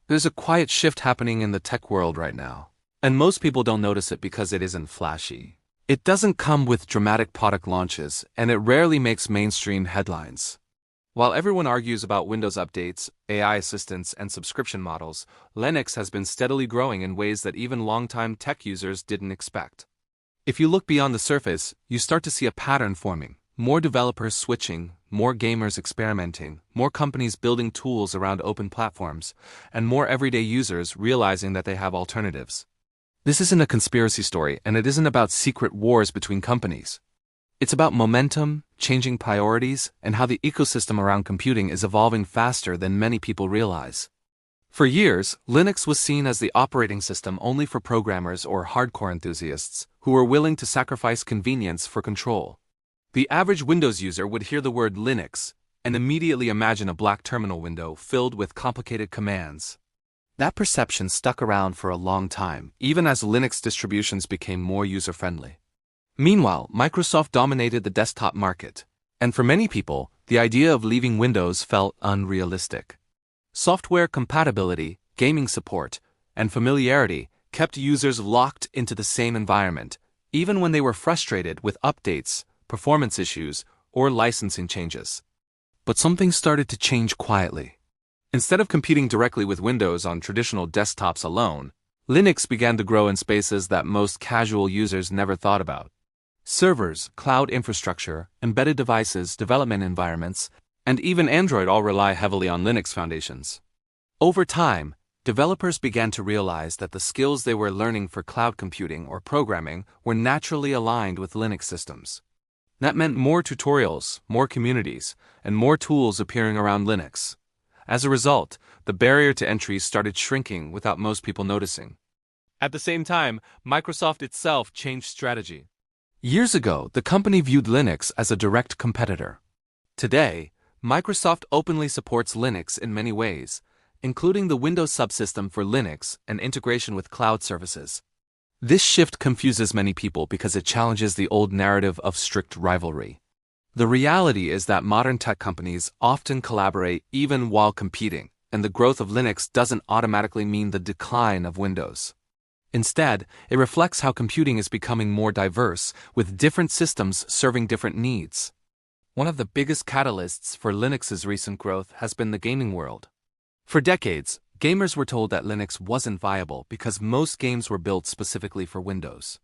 There's a quiet shift happening in the tech world right now, and most people don't notice it because it isn't flashy. It doesn't come with dramatic product launches, and it rarely makes mainstream headlines. While everyone argues about Windows updates, AI assistants, and subscription models, Linux has been steadily growing in ways that even longtime tech users didn't expect. If you look beyond the surface, you start to see a pattern forming. More developers switching, more gamers experimenting, more companies building tools around open platforms, and more everyday users realizing that they have alternatives. This isn't a conspiracy story, and it isn't about secret wars between companies. It's about momentum, changing priorities, and how the ecosystem around computing is evolving faster than many people realize. For years, Linux was seen as the operating system only for programmers or hardcore enthusiasts who were willing to sacrifice convenience for control. The average Windows user would hear the word Linux and immediately imagine a black terminal window filled with complicated commands. That perception stuck around for a long time, even as Linux distributions became more user-friendly. Meanwhile, Microsoft dominated the desktop market, and for many people, the idea of leaving Windows felt unrealistic. Software compatibility, gaming support, and familiarity kept users locked into the same environment, even when they were frustrated with updates, performance issues, or licensing changes. But something started to change quietly. Instead of competing directly with Windows on traditional desktops alone, Linux began to grow in spaces that most casual users never thought about. Servers, cloud infrastructure, embedded devices, development environments, and even Android all rely heavily on Linux foundations. Over time, developers began to realize that the skills they were learning for cloud computing or programming were naturally aligned with Linux systems. That meant more tutorials, more communities, and more tools appearing around Linux. As a result, the barrier to entry started shrinking without most people noticing. At the same time, Microsoft itself changed strategy. Years ago, the company viewed Linux as a direct competitor. Today, Microsoft openly supports Linux in many ways, including the Windows subsystem for Linux and integration with cloud services. This shift confuses many people because it challenges the old narrative of strict rivalry. The reality is that modern tech companies often collaborate even while competing, and the growth of Linux doesn't automatically mean the decline of Windows. Instead, it reflects how computing is becoming more diverse, with different systems serving different needs. One of the biggest catalysts for Linux's recent growth has been the gaming world. For decades, gamers were told that Linux wasn't viable because most games were built specifically for Windows.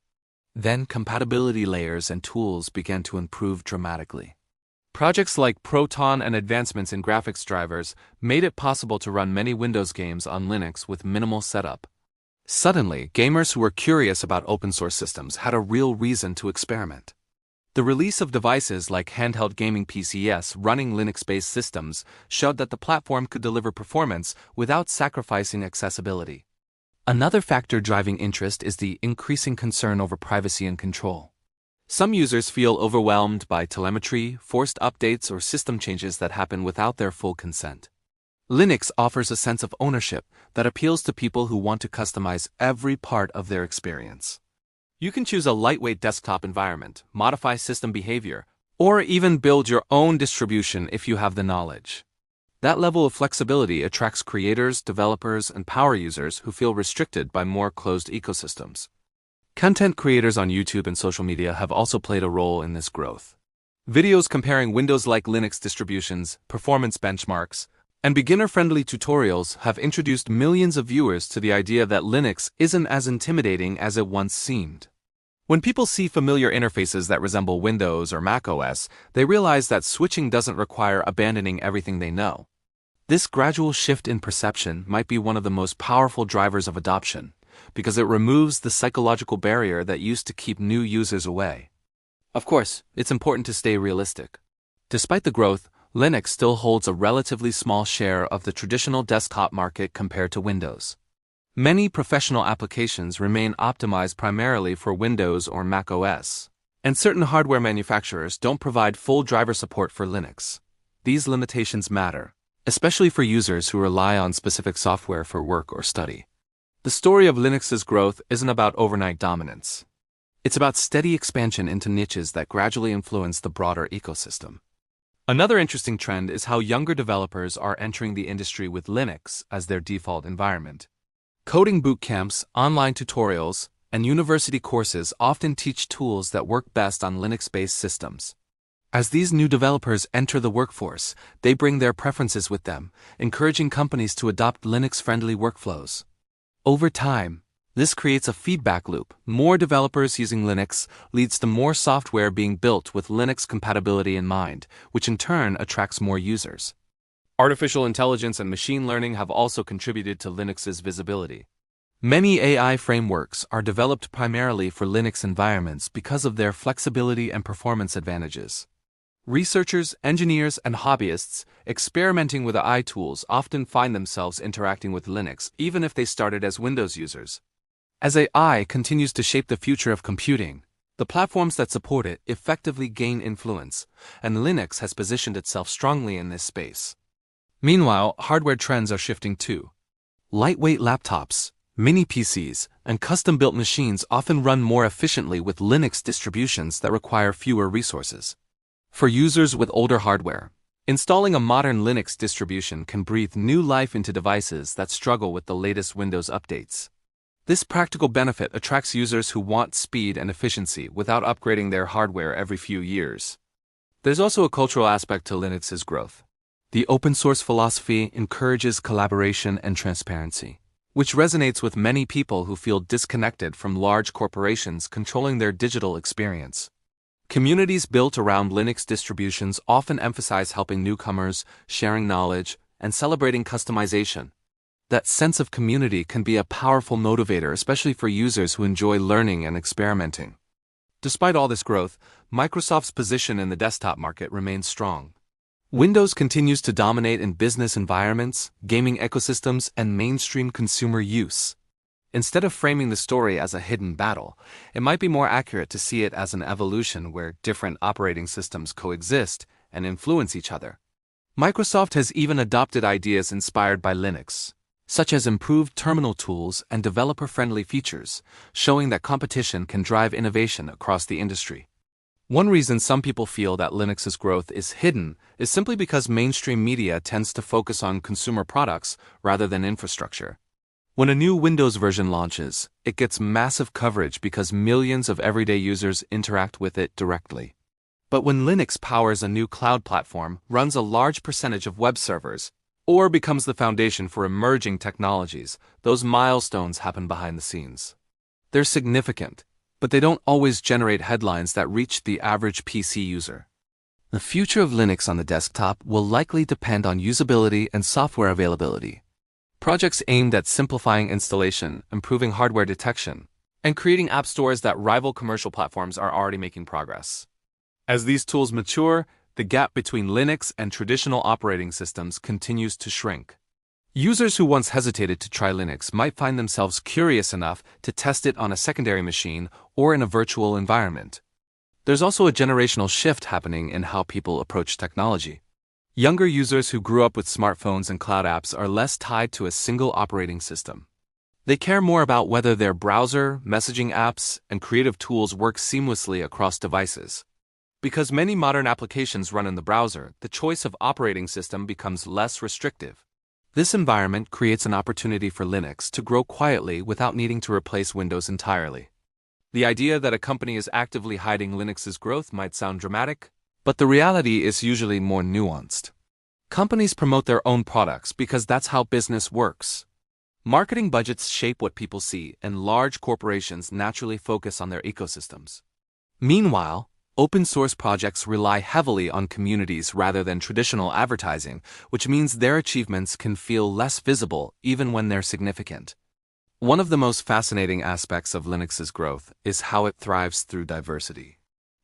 Then compatibility layers and tools began to improve dramatically. Projects like Proton and advancements in graphics drivers made it possible to run many Windows games on Linux with minimal setup. Suddenly, gamers who were curious about open-source systems had a real reason to experiment. The release of devices like handheld gaming PCs running Linux-based systems showed that the platform could deliver performance without sacrificing accessibility. Another factor driving interest is the increasing concern over privacy and control. Some users feel overwhelmed by telemetry, forced updates, or system changes that happen without their full consent. Linux offers a sense of ownership that appeals to people who want to customize every part of their experience. You can choose a lightweight desktop environment, modify system behavior, or even build your own distribution if you have the knowledge. That level of flexibility attracts creators, developers, and power users who feel restricted by more closed ecosystems. Content creators on YouTube and social media have also played a role in this growth. Videos comparing Windows-like Linux distributions, performance benchmarks, and beginner-friendly tutorials have introduced millions of viewers to the idea that Linux isn't as intimidating as it once seemed. When people see familiar interfaces that resemble Windows or Mac OS, they realize that switching doesn't require abandoning everything they know. This gradual shift in perception might be one of the most powerful drivers of adoption, because it removes the psychological barrier that used to keep new users away. Of course, it's important to stay realistic. Despite the growth, Linux still holds a relatively small share of the traditional desktop market compared to Windows. Many professional applications remain optimized primarily for Windows or Mac OS, and certain hardware manufacturers don't provide full driver support for Linux. These limitations matter, especially for users who rely on specific software for work or study. The story of Linux's growth isn't about overnight dominance. It's about steady expansion into niches that gradually influence the broader ecosystem. Another interesting trend is how younger developers are entering the industry with Linux as their default environment. Coding bootcamps, online tutorials, and university courses often teach tools that work best on Linux-based systems. As these new developers enter the workforce, they bring their preferences with them, encouraging companies to adopt Linux-friendly workflows. Over time, this creates a feedback loop. More developers using Linux leads to more software being built with Linux compatibility in mind, which in turn attracts more users. Artificial intelligence and machine learning have also contributed to Linux's visibility. Many AI frameworks are developed primarily for Linux environments because of their flexibility and performance advantages. Researchers, engineers, and hobbyists experimenting with AI tools often find themselves interacting with Linux even if they started as Windows users. As AI continues to shape the future of computing, the platforms that support it effectively gain influence, and Linux has positioned itself strongly in this space. Meanwhile, hardware trends are shifting too. Lightweight laptops, mini PCs, and custom-built machines often run more efficiently with Linux distributions that require fewer resources. For users with older hardware, installing a modern Linux distribution can breathe new life into devices that struggle with the latest Windows updates. This practical benefit attracts users who want speed and efficiency without upgrading their hardware every few years. There's also a cultural aspect to Linux's growth. The open-source philosophy encourages collaboration and transparency, which resonates with many people who feel disconnected from large corporations controlling their digital experience. Communities built around Linux distributions often emphasize helping newcomers, sharing knowledge, and celebrating customization. That sense of community can be a powerful motivator, especially for users who enjoy learning and experimenting. Despite all this growth, Microsoft's position in the desktop market remains strong. Windows continues to dominate in business environments, gaming ecosystems, and mainstream consumer use. Instead of framing the story as a hidden battle, it might be more accurate to see it as an evolution where different operating systems coexist and influence each other. Microsoft has even adopted ideas inspired by Linux, such as improved terminal tools and developer-friendly features, showing that competition can drive innovation across the industry. One reason some people feel that Linux's growth is hidden is simply because mainstream media tends to focus on consumer products rather than infrastructure. When a new Windows version launches, it gets massive coverage because millions of everyday users interact with it directly. But when Linux powers a new cloud platform, runs a large percentage of web servers, or becomes the foundation for emerging technologies, those milestones happen behind the scenes. They're significant, but they don't always generate headlines that reach the average PC user. The future of Linux on the desktop will likely depend on usability and software availability. Projects aimed at simplifying installation, improving hardware detection, and creating app stores that rival commercial platforms are already making progress. As these tools mature, the gap between Linux and traditional operating systems continues to shrink. Users who once hesitated to try Linux might find themselves curious enough to test it on a secondary machine or in a virtual environment. There's also a generational shift happening in how people approach technology. Younger users who grew up with smartphones and cloud apps are less tied to a single operating system. They care more about whether their browser, messaging apps, and creative tools work seamlessly across devices. Because many modern applications run in the browser, the choice of operating system becomes less restrictive. This environment creates an opportunity for Linux to grow quietly without needing to replace Windows entirely. The idea that a company is actively hiding Linux's growth might sound dramatic, but the reality is usually more nuanced. Companies promote their own products because that's how business works. Marketing budgets shape what people see, and large corporations naturally focus on their ecosystems. Meanwhile, open-source projects rely heavily on communities rather than traditional advertising, which means their achievements can feel less visible even when they're significant. One of the most fascinating aspects of Linux's growth is how it thrives through diversity.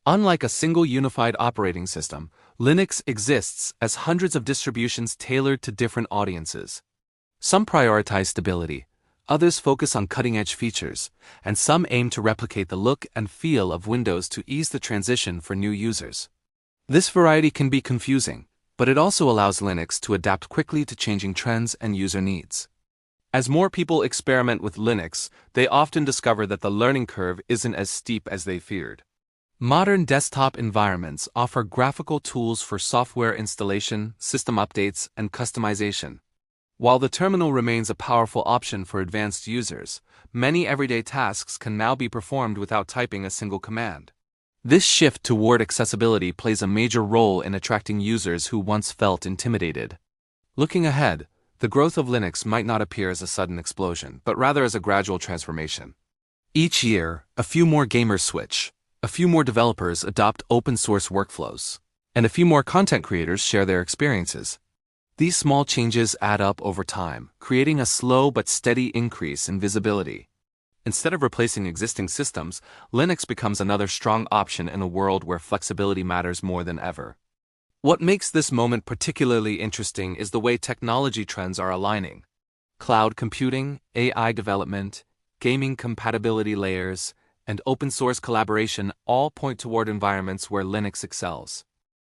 Unlike a single unified operating system, Linux exists as hundreds of distributions tailored to different audiences. Some prioritize stability, others focus on cutting-edge features, and some aim to replicate the look and feel of Windows to ease the transition for new users. This variety can be confusing, but it also allows Linux to adapt quickly to changing trends and user needs. As more people experiment with Linux, they often discover that the learning curve isn't as steep as they feared. Modern desktop environments offer graphical tools for software installation, system updates, and customization. While the terminal remains a powerful option for advanced users, many everyday tasks can now be performed without typing a single command. This shift toward accessibility plays a major role in attracting users who once felt intimidated. Looking ahead, the growth of Linux might not appear as a sudden explosion, but rather as a gradual transformation. Each year, a few more gamers switch, a few more developers adopt open-source workflows, and a few more content creators share their experiences. These small changes add up over time, creating a slow but steady increase in visibility. Instead of replacing existing systems, Linux becomes another strong option in a world where flexibility matters more than ever. What makes this moment particularly interesting is the way technology trends are aligning. Cloud computing, AI development, gaming compatibility layers, and open-source collaboration all point toward environments where Linux excels.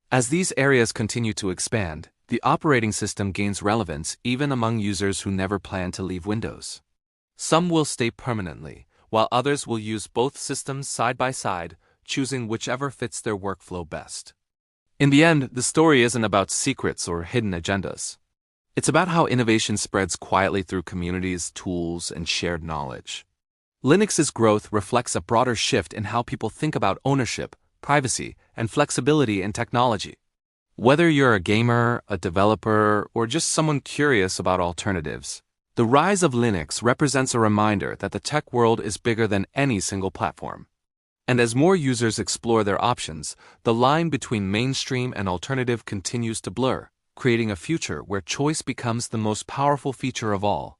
As these areas continue to expand, the operating system gains relevance even among users who never plan to leave Windows. Some will stay permanently, while others will use both systems side by side, choosing whichever fits their workflow best. In the end, the story isn't about secrets or hidden agendas. It's about how innovation spreads quietly through communities, tools, and shared knowledge. Linux's growth reflects a broader shift in how people think about ownership, privacy, and flexibility in technology. Whether you're a gamer, a developer, or just someone curious about alternatives, the rise of Linux represents a reminder that the tech world is bigger than any single platform. And as more users explore their options, the line between mainstream and alternative continues to blur, creating a future where choice becomes the most powerful feature of all.